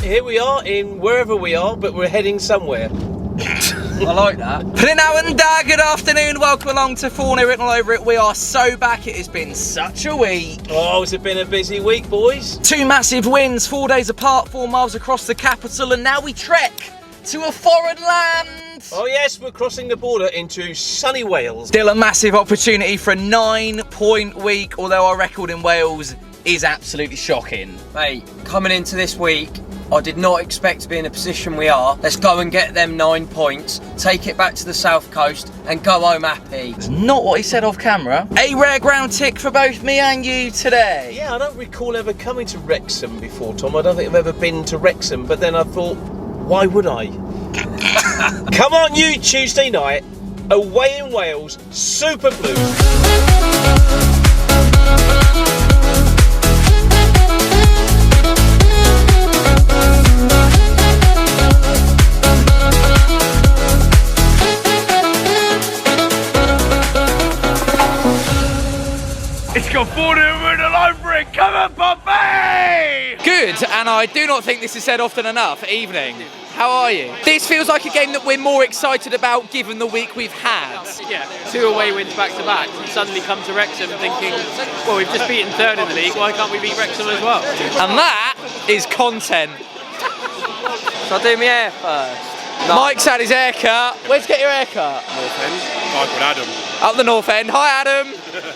here we are in wherever we are, but we're heading somewhere. I like that. Pompey and good afternoon. Welcome along to Fournilwrittenalloverit. We are so back. It has been such a week. Oh, it's been a busy week, boys. 2 massive wins, 4 days apart, 4 miles across the capital, and now we trek to a foreign land. Oh yes, we're crossing the border into sunny Wales. Still a massive opportunity for a 9-point week, although our record in Wales is absolutely shocking. Mate, coming into this week, I did not expect to be in the position we are. Let's go and get them 9 points, take it back to the south coast and go home happy. That's not what he said off camera. A rare ground tick for both me and you today. Yeah, I don't recall ever coming to Wrexham before, Tom. I don't think I've ever been to Wrexham, but then I thought, why would I? Come on, you Tuesday night, away in Wales, Super Blues. It's got Fournilwrittenalloverit, come on Pompey! Good, and I do not think this is said often enough. Evening. How are you? This feels like a game that we're more excited about given the week we've had. Yeah, 2 away wins back to back. You suddenly come to Wrexham thinking, well, we've just beaten 3rd in the league, why can't we beat Wrexham as well? And that is content. Shall I do my hair first? No. Mike's had his haircut. Where'd you get your haircut? North End, guy called Adam. Up the North End. Hi Adam.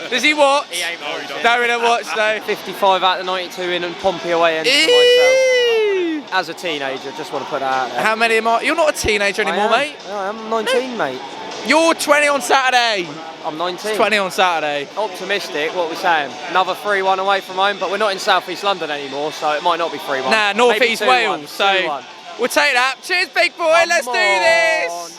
Does he watch? He ain't No, he doesn't. No, we don't watch though. 55 out of 92 in and Pompey away end for myself. As a teenager, just want to put that out there. How many am I? You're not a teenager anymore, mate. I am 19, mate. You're 20 on Saturday. I'm 19. 20 on Saturday. Optimistic, what are we saying? Another 3-1 away from home, but we're not in South East London anymore, so it might not be 3-1. Nah, North Maybe East 2-1, Wales. So 2-1. we'll take that. Cheers, big boy. Let's do this.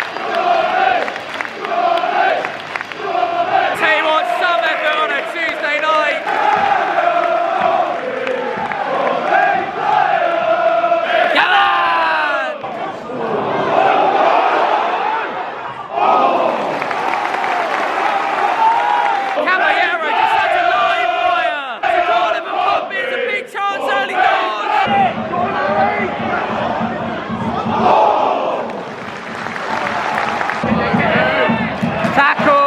Tell you what, some effort on a Tuesday night. Come on! Caballero just such a live wire. To Cardiff and Pompey, it's a big chance early doors. Tackle!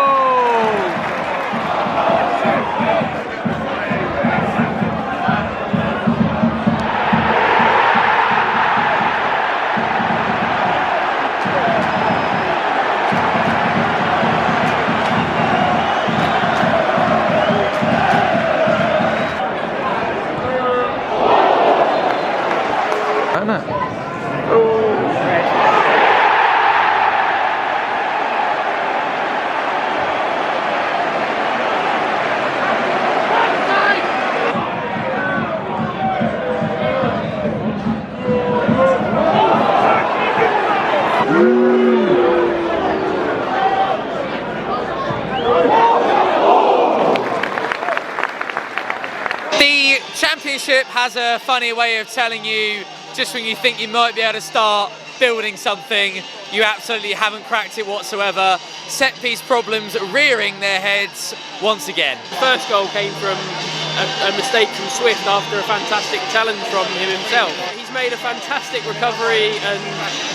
The Championship has a funny way of telling you just when you think you might be able to start building something, you absolutely haven't cracked it whatsoever. Set piece problems rearing their heads once again. The first goal came from a mistake from Swift after a fantastic challenge from him himself. He's made a fantastic recovery and,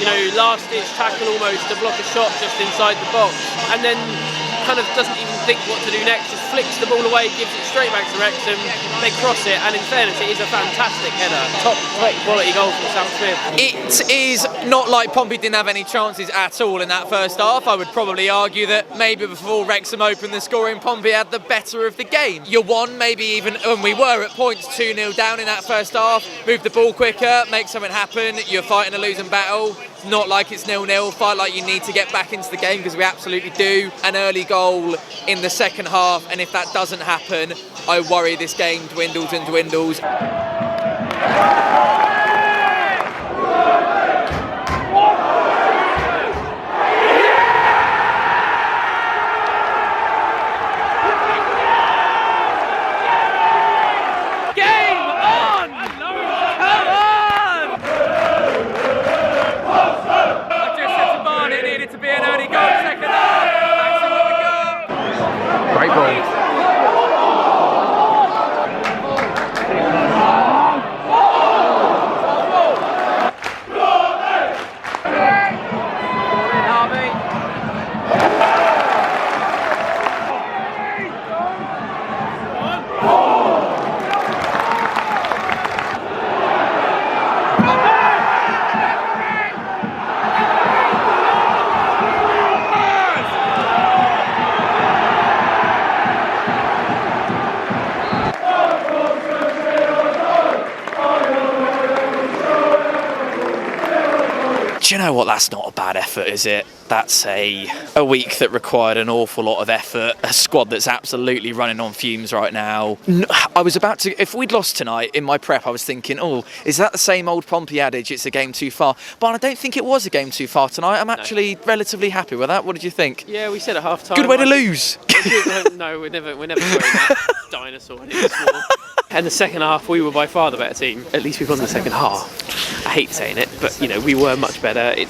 you know, last ditch tackle almost to block a shot just inside the box, and then kind of doesn't even think what to do next, just flicks the ball away, gives it straight back to Wrexham, they cross it, and in fairness it is a fantastic header. Top quality goal from Sam Smith. It is not like Pompey didn't have any chances at all in that first half. I would probably argue that maybe before Wrexham opened the scoring, Pompey had the better of the game. You won, maybe even when we were at points 2-0 down in that first half, move the ball quicker, make something happen, you're fighting a losing battle. It's not like it's 0-0, fight like you need to get back into the game, because we absolutely do. An early goal in the second half, and if that doesn't happen, I worry this game dwindles and dwindles. Do you know what? That's not a bad effort, is it? That's a week that required an awful lot of effort. A squad that's absolutely running on fumes right now. I was about to, if we'd lost tonight, in my prep, I was thinking, oh, is that the same old Pompey adage, it's a game too far? But I don't think it was a game too far tonight. I'm actually relatively happy with that. What did you think? Yeah, we said at half time. Good way to lose. No, we're never throwing that dinosaur in this war. And the second half, we were by far the better team. At least we won the second half. I hate saying it, but we were much better. It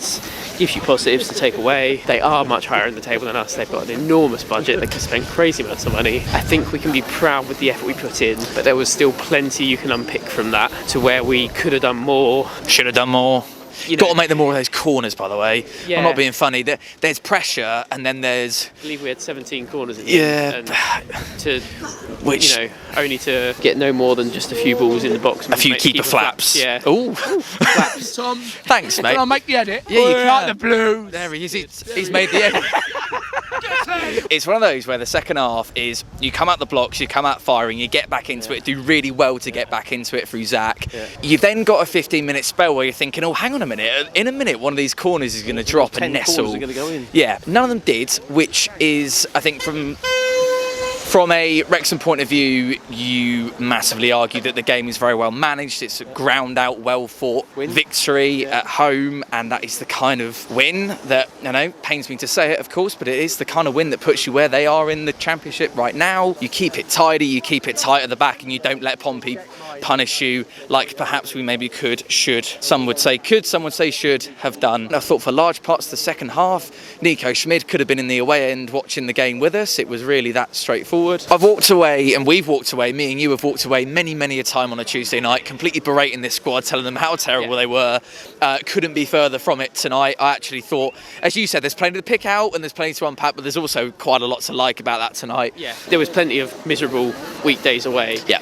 gives you positives to take away. They are much higher in the table than us. They've got an enormous budget. They can spend crazy amounts of money. I think we can be proud with the effort we put in, but there was still plenty you can unpick from that to where we could have done more. Should have done more. Got to make them more of those corners, by the way. Yeah. I'm not being funny. There's pressure, and then there's... I believe we had 17 corners in the end. Only to get no more than just a few balls in the box. A few keeper flaps. Yeah. Ooh. Flaps. Tom, thanks, mate. can I make the edit? Yeah, you Like can. the blues. There he is. He's made the edit. It's one of those where the second half is you come out the blocks, you come out firing, you get back into it, do really well to get back into it through Zach. Yeah. You've then got a 15-minute spell where you're thinking, oh, hang on a minute. In a minute, one of these corners is going to drop and nestle. 10 corners are going to go in. Yeah, none of them did, which is, I think, from a Wrexham point of view, you massively argue that the game is very well managed. It's a ground out, well fought victory at home, and that is the kind of win that, pains me to say it, of course, but it is the kind of win that puts you where they are in the Championship right now. You keep it tidy, you keep it tight at the back, and you don't let Pompey punish you like perhaps we maybe should. Some would say could, some would say should have done. I thought for large parts of the second half, Nico Schmid could have been in the away end watching the game with us. It was really that straightforward. I've walked away, and we've walked away, me and you have walked away many a time on a Tuesday night, completely berating this squad, telling them how terrible they were. Couldn't be further from it tonight. I actually thought, as you said, there's plenty to pick out and there's plenty to unpack, but there's also quite a lot to like about that tonight. Yeah, there was plenty of miserable weekdays away. Yeah.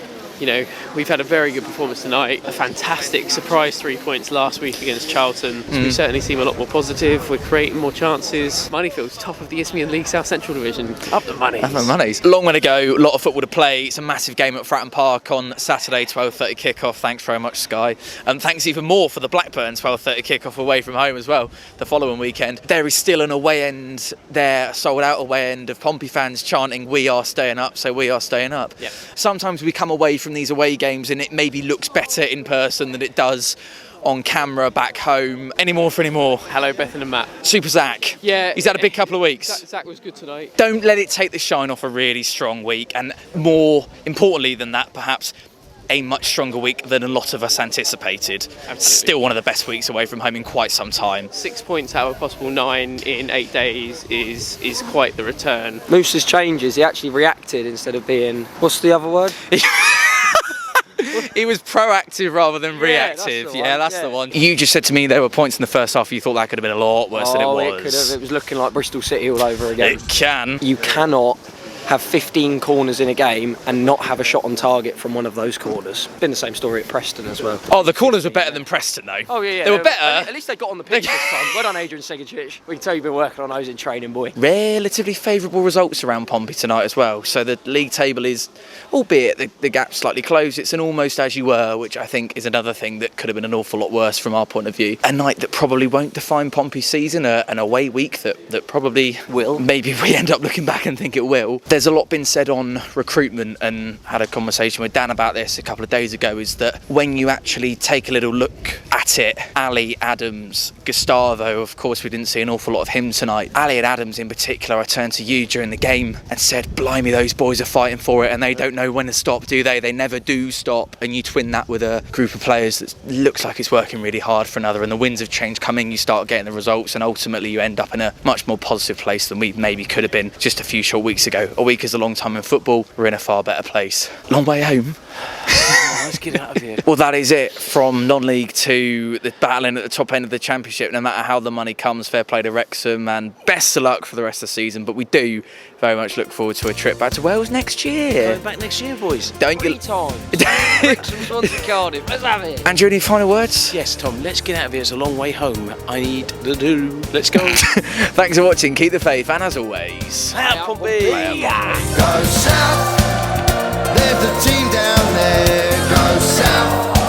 We've had a very good performance tonight. A fantastic surprise 3 points last week against Charlton. So we certainly seem a lot more positive. We're creating more chances. Moneyfield's top of the Isthmian League South Central Division. Up the money. Up the monies. Long way to go. A lot of football to play. It's a massive game at Fratton Park on Saturday, 12:30 kickoff. Thanks very much, Sky. And thanks even more for the Blackburn 12:30 kickoff away from home as well the following weekend. There is still an away end there, sold out away end of Pompey fans chanting, "We are staying up, so we are staying up." Yeah. Sometimes we come away from these away games and it maybe looks better in person than it does on camera back home. Any more for any more? Hello, Bethan and Matt. Super Zach. Yeah. He's had a big couple of weeks. Zach was good tonight. Don't let it take the shine off a really strong week, and more importantly than that, perhaps a much stronger week than a lot of us anticipated. Absolutely. Still one of the best weeks away from home in quite some time. 6 points out of a possible 9 in 8 days is quite the return. Moose's changes, he actually reacted instead of being, what's the other word? He was proactive rather than reactive. That's the one. You just said to me there were points in the first half you thought that could have been a lot worse than it was. It was looking like Bristol City all over again. It can. You cannot have 15 corners in a game and not have a shot on target from one of those corners. Been the same story at Preston as well. Oh, the corners were better than Preston though. Oh yeah. They were better. At least they got on the pitch this time. Well done, Adrian Segicic. We can tell you've been working on those in training, boy. Relatively favourable results around Pompey tonight as well. So the league table is, albeit the gap slightly closed, it's an almost as you were, which I think is another thing that could have been an awful lot worse from our point of view. A night that probably won't define Pompey's season, an away week that probably will. Maybe we end up looking back and think it will. There's a lot been said on recruitment, and had a conversation with Dan about this a couple of days ago, is that when you actually take a little look at it, Ali, Adams, Gustavo, of course we didn't see an awful lot of him tonight. Ali and Adams in particular, I turned to you during the game and said, blimey, those boys are fighting for it and they don't know when to stop, do they? They never do stop. And you twin that with a group of players that looks like it's working really hard for another, and the winds of change coming, you start getting the results, and ultimately you end up in a much more positive place than we maybe could have been just a few short weeks ago. A week is a long time in football. We're in a far better place. Long way home. Let's get out of here. Well, that is it from non-league to the battling at the top end of the Championship. No matter how the money comes, fair play to Wrexham, and best of luck for the rest of the season. But we do very much look forward to a trip back to Wales next year. Going back next year, boys. Don't you? 3 times. Wrexham, Swanson, Cardiff. Let's have it. Andrew, any final words? Yes, Tom, let's get out of here. It's a long way home. I need to do. Let's go. Thanks for watching. Keep the faith, and as always, Out, Pompey. Go south, there's a team down there. Go south.